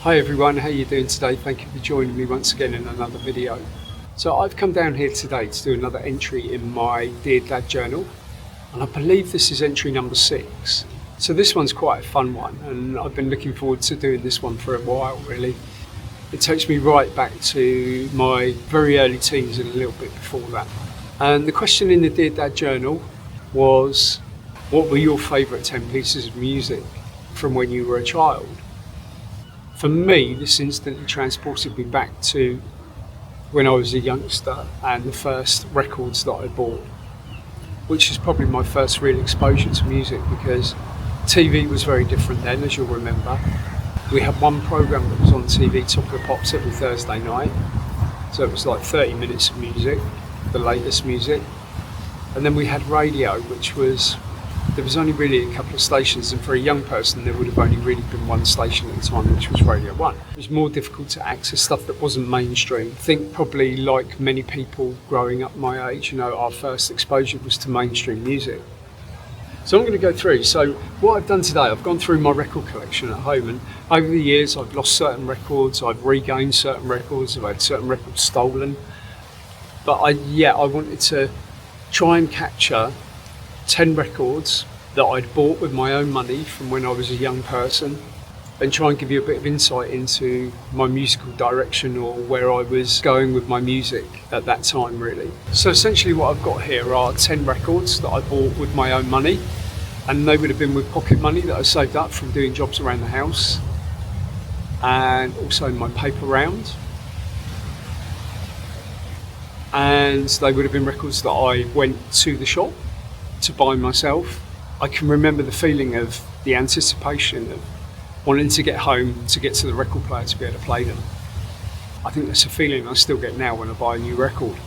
Hi everyone, how are you doing today? Thank you for joining me once again in another video. So I've come down here today to do another entry in my Dear Dad journal, and I believe this is entry number 6. So this one's quite a fun one, and I've been looking forward to doing this one for a while really. It takes me right back to my very early teens and a little bit before that. And the question in the Dear Dad journal was, what were your favourite 10 pieces of music from when you were a child? For me, this instantly transported me back to when I was a youngster and the first records that I bought, which is probably my first real exposure to music, because TV was very different then, as you'll remember. We had one programme that was on TV, Top of the Pops, every Thursday night. So it was like 30 minutes of music, the latest music. And then we had radio, which was, there was only really a couple of stations, and for a young person there would have only really been one station at the time, which was Radio 1. It was more difficult to access stuff that wasn't mainstream. I think probably like many people growing up my age, our first exposure was to mainstream music. So I'm going to go through. So what I've done today, I've gone through my record collection at home, and over the years I've lost certain records, I've regained certain records, I've had certain records stolen. But I wanted to try and capture 10 records that I'd bought with my own money from when I was a young person, and try and give you a bit of insight into my musical direction, or where I was going with my music at that time really. So essentially what I've got here are 10 records that I bought with my own money, and they would have been with pocket money that I saved up from doing jobs around the house, and also in my paper round. And they would have been records that I went to the shop to buy myself. I can remember the feeling of the anticipation of wanting to get home, to get to the record player to be able to play them. I think that's a feeling I still get now when I buy a new record.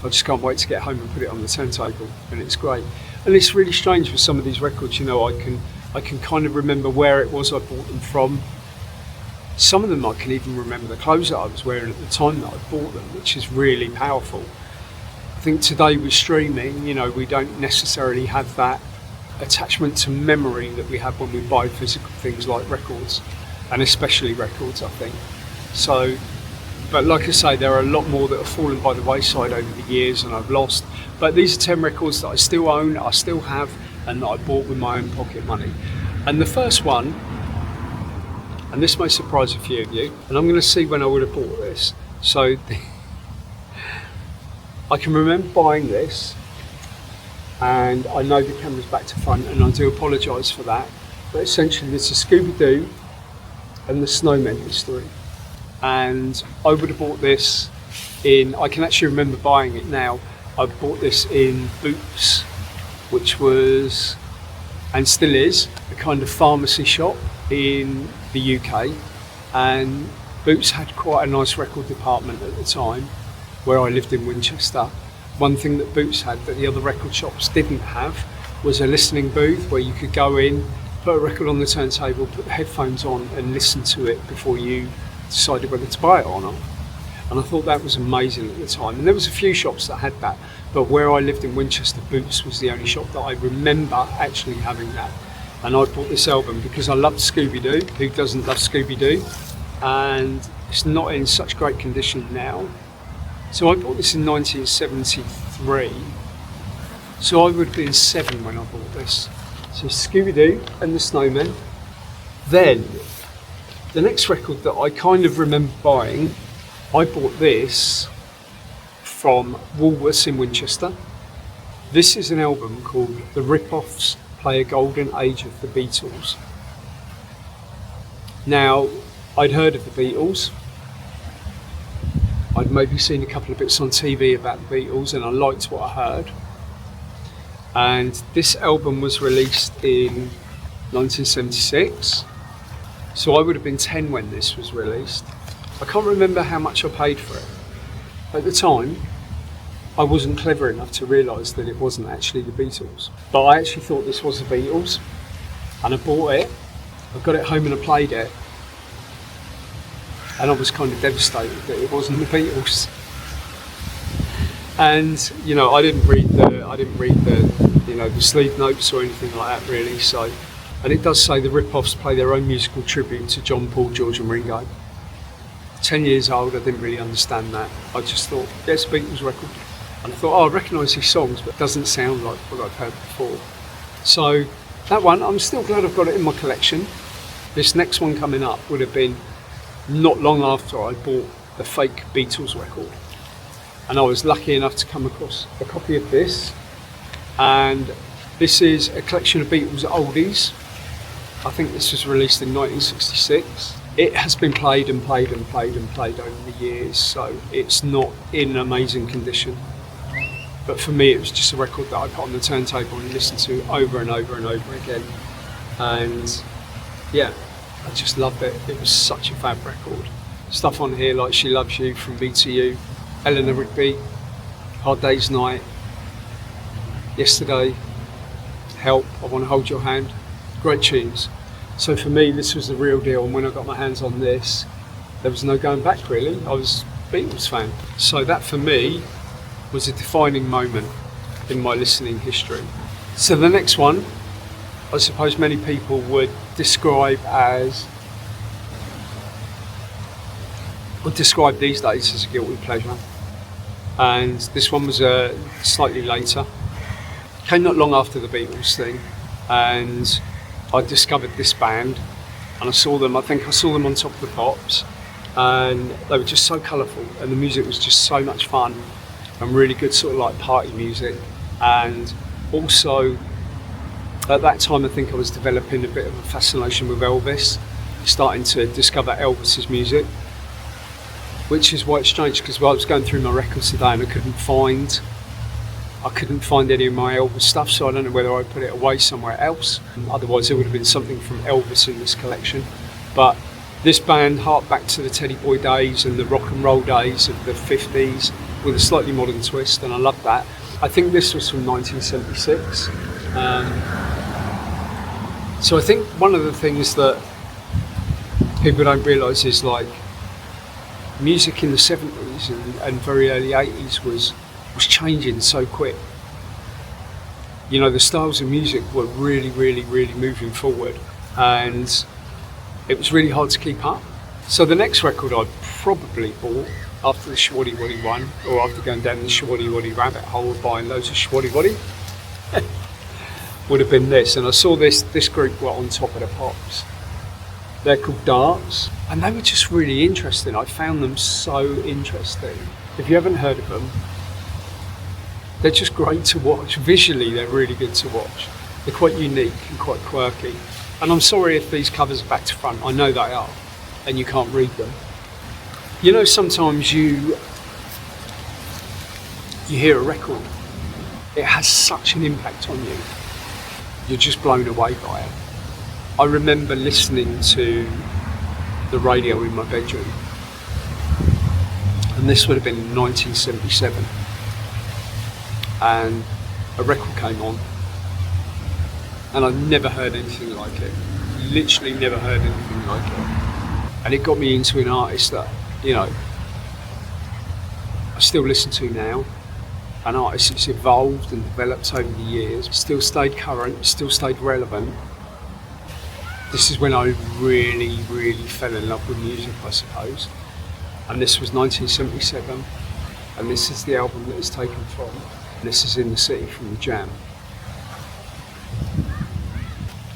I just can't wait to get home and put it on the turntable, and it's great. And it's really strange with some of these records, I can kind of remember where it was I bought them from. Some of them I can even remember the clothes that I was wearing at the time that I bought them, which is really powerful. I think today with streaming, we don't necessarily have that attachment to memory that we have when we buy physical things like records, and especially records, I think. So, but like I say, there are a lot more that have fallen by the wayside over the years and I've lost. But these are 10 records that I still own, I still have, and that I bought with my own pocket money. And the first one, and this may surprise a few of you, and I'm going to see when I would have bought this. So I can remember buying this, and I know the camera's back to front, and I do apologise for that, but essentially it's a Scooby-Doo and the Snowmen history. And I would have bought this I can actually remember buying it now, I bought this in Boots, which was, and still is, a kind of pharmacy shop in the UK, and Boots had quite a nice record department at the time where I lived in Winchester. One thing that Boots had that the other record shops didn't have was a listening booth where you could go in, put a record on the turntable, put the headphones on and listen to it before you decided whether to buy it or not. And I thought that was amazing at the time. And there was a few shops that had that, but where I lived in Winchester, Boots was the only shop that I remember actually having that. And I bought this album because I loved Scooby-Doo. Who doesn't love Scooby-Doo? And it's not in such great condition now. So I bought this in 1973. So I would have been 7 when I bought this. So Scooby-Doo and the Snowmen. Then, the next record that I kind of remember buying, I bought this from Woolworths in Winchester. This is an album called The Rip-Offs Play a Golden Age of the Beatles. Now, I'd heard of the Beatles. I'd maybe seen a couple of bits on TV about the Beatles, and I liked what I heard. And this album was released in 1976. So I would have been 10 when this was released. I can't remember how much I paid for it. At the time, I wasn't clever enough to realise that it wasn't actually the Beatles. But I actually thought this was the Beatles, and I bought it. I got it home and I played it. And I was kind of devastated that it wasn't the Beatles. And I didn't read the sleeve notes or anything like that really. So And it does say the Rip-Offs play their own musical tribute to John, Paul, George and Ringo. 10 years old, I didn't really understand that. I just thought, yes, Beatles record. And I thought, oh, I recognise these songs, but it doesn't sound like what I've heard before. So that one, I'm still glad I've got it in my collection. This next one coming up would have been not long after I bought the fake Beatles record. And I was lucky enough to come across a copy of this. And this is a collection of Beatles oldies. I think this was released in 1966. It has been played and played and played and played over the years, so it's not in amazing condition. But for me, it was just a record that I put on the turntable and listened to over and over and over again. And yeah, I just loved it. It was such a fab record. Stuff on here like She Loves You, From Me to You, Eleanor Rigby, Hard Day's Night, Yesterday, Help, I Want to Hold Your Hand. Great tunes. So for me, this was the real deal, and when I got my hands on this, there was no going back really. I was a Beatles fan. So that for me was a defining moment in my listening history. So the next one, I suppose many people would describe these days as a guilty pleasure. And this one was slightly later. Came not long after the Beatles thing, and I discovered this band, and I saw them on Top of the Pops, and they were just so colourful, and the music was just so much fun, and really good sort of like party music. And also at that time I think I was developing a bit of a fascination with Elvis, starting to discover Elvis's music, which is why it's strange, because while I was going through my records today and I couldn't find any of my Elvis stuff, so I don't know whether I put it away somewhere else. Otherwise there would have been something from Elvis in this collection. But this band harked back to the Teddy Boy days and the rock and roll days of the 50s with a slightly modern twist, and I loved that. I think this was from 1976. So I think one of the things that people don't realise is like music in the 70s and very early 80s was changing so quick. You know, the styles of music were really, really, really moving forward, and it was really hard to keep up. So the next record I probably bought after the Schwaddy Waddy one, or after going down the Schwaddy Waddy rabbit hole of buying loads of Schwaddy Waddy, would have been this. And I saw this group were on Top of the Pops. They're called Darts, and they were just really interesting. I found them so interesting. If you haven't heard of them, they're just great to watch. Visually, they're really good to watch. They're quite unique and quite quirky. And I'm sorry if these covers are back to front. I know they are, and you can't read them. You know, sometimes you hear a record, it has such an impact on you. You're just blown away by it. I remember listening to the radio in my bedroom, and this would have been in 1977. And a record came on, and I've never heard anything like it. Literally never heard anything like it. And it got me into an artist that, you know, I still listen to now. An artist that's evolved and developed over the years, still stayed current, still stayed relevant. This is when I really, really fell in love with music, I suppose. And this was 1977, and this is the album that it's taken from. This is In the City from the Jam.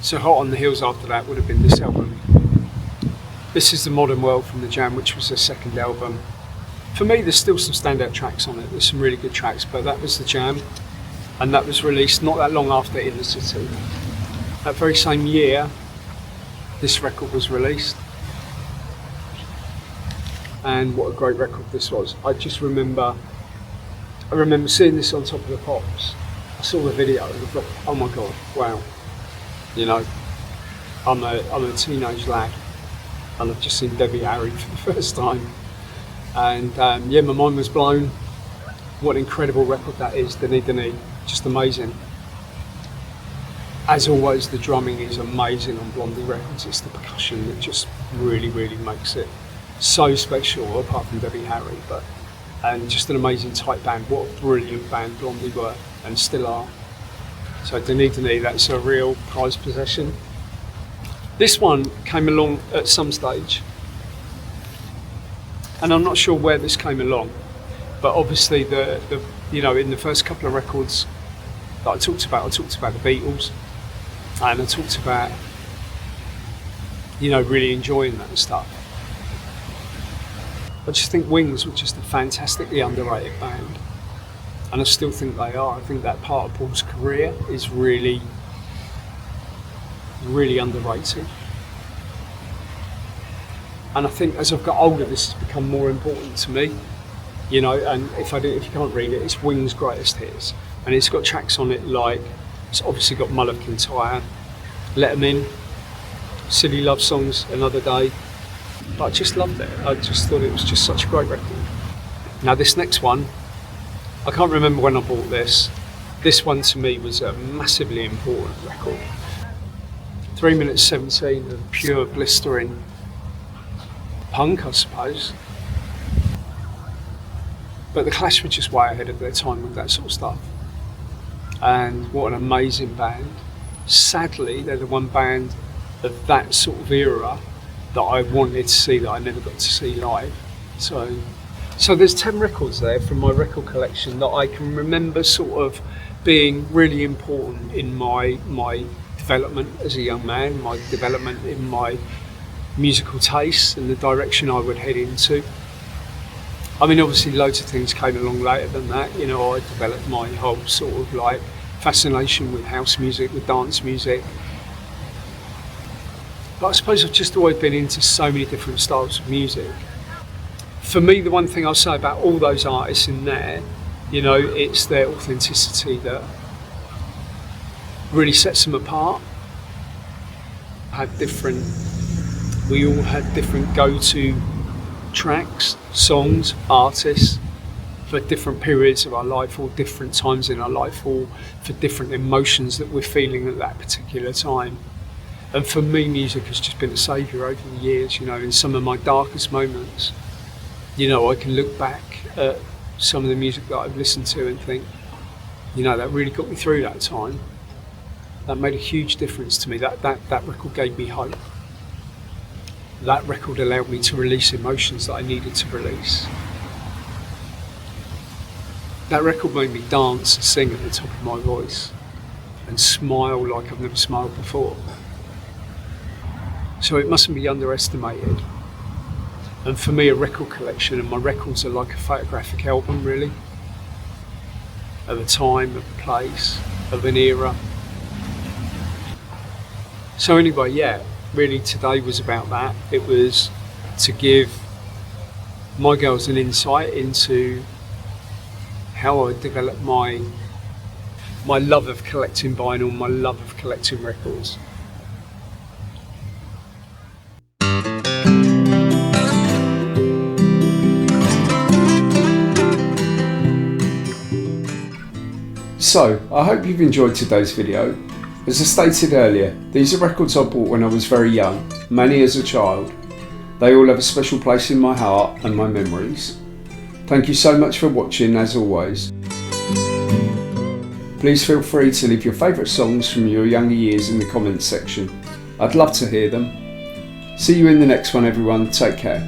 So hot on the heels after that would have been this album. This is The Modern World from the Jam, which was their second album. For me, there's still some standout tracks on it. There's some really good tracks, but that was the Jam, and that was released not that long after In the City. That very same year, this record was released. And what a great record this was. I remember seeing this on Top of the Pops. I saw the video and I thought, oh my god, wow. You know, I'm a teenage lad, and I've just seen Debbie Harry for the first time. And yeah, my mind was blown. What an incredible record that is, Dini, just amazing. As always, the drumming is amazing on Blondie Records. It's the percussion that just really, really makes it so special, apart from Debbie Harry. And just an amazing tight band. What a brilliant band Blondie were and still are. So Dini, that's a real prized possession. This one came along at some stage, and I'm not sure where this came along, but obviously the in the first couple of records that I talked about the Beatles, and I talked about really enjoying that stuff. I just think Wings were just a fantastically underrated band, and I still think they are. I think that part of Paul's career is really, really underrated. And I think as I've got older, this has become more important to me. And if you can't read it, it's Wings' greatest hits, and it's got tracks on it like, it's obviously got Mull of Kintyre, Let 'Em In, Silly Love Songs, Another Day. But I just loved it. I just thought it was just such a great record. Now this next one, I can't remember when I bought this. This one to me was a massively important record. 3 minutes 17 of pure blistering punk, I suppose. But the Clash were just way ahead of their time with that sort of stuff. And what an amazing band. Sadly, they're the one band of that sort of era that I wanted to see that I never got to see live. So there's 10 records there from my record collection that I can remember sort of being really important in my development as a young man, my development in my musical tastes and the direction I would head into. I mean, obviously loads of things came along later than that. I developed my whole sort of like fascination with house music, with dance music. But I suppose I've just always been into so many different styles of music. For me, the one thing I'll say about all those artists in there, it's their authenticity that really sets them apart. We all had different go-to tracks, songs, artists for different periods of our life, or different times in our life, or for different emotions that we're feeling at that particular time. And for me, music has just been a saviour over the years. In some of my darkest moments, I can look back at some of the music that I've listened to and think, that really got me through that time. That made a huge difference to me. That record gave me hope. That record allowed me to release emotions that I needed to release. That record made me dance and sing at the top of my voice and smile like I've never smiled before. So it mustn't be underestimated. And for me, a record collection, and my records are like a photographic album, really, of a time, of a place, of an era. So anyway, really today was about that. It was to give my girls an insight into how I developed my love of collecting vinyl, my love of collecting records. So, I hope you've enjoyed today's video. As I stated earlier, these are records I bought when I was very young, many as a child. They all have a special place in my heart and my memories. Thank you so much for watching, as always. Please feel free to leave your favourite songs from your younger years in the comments section. I'd love to hear them. See you in the next one, everyone. Take care.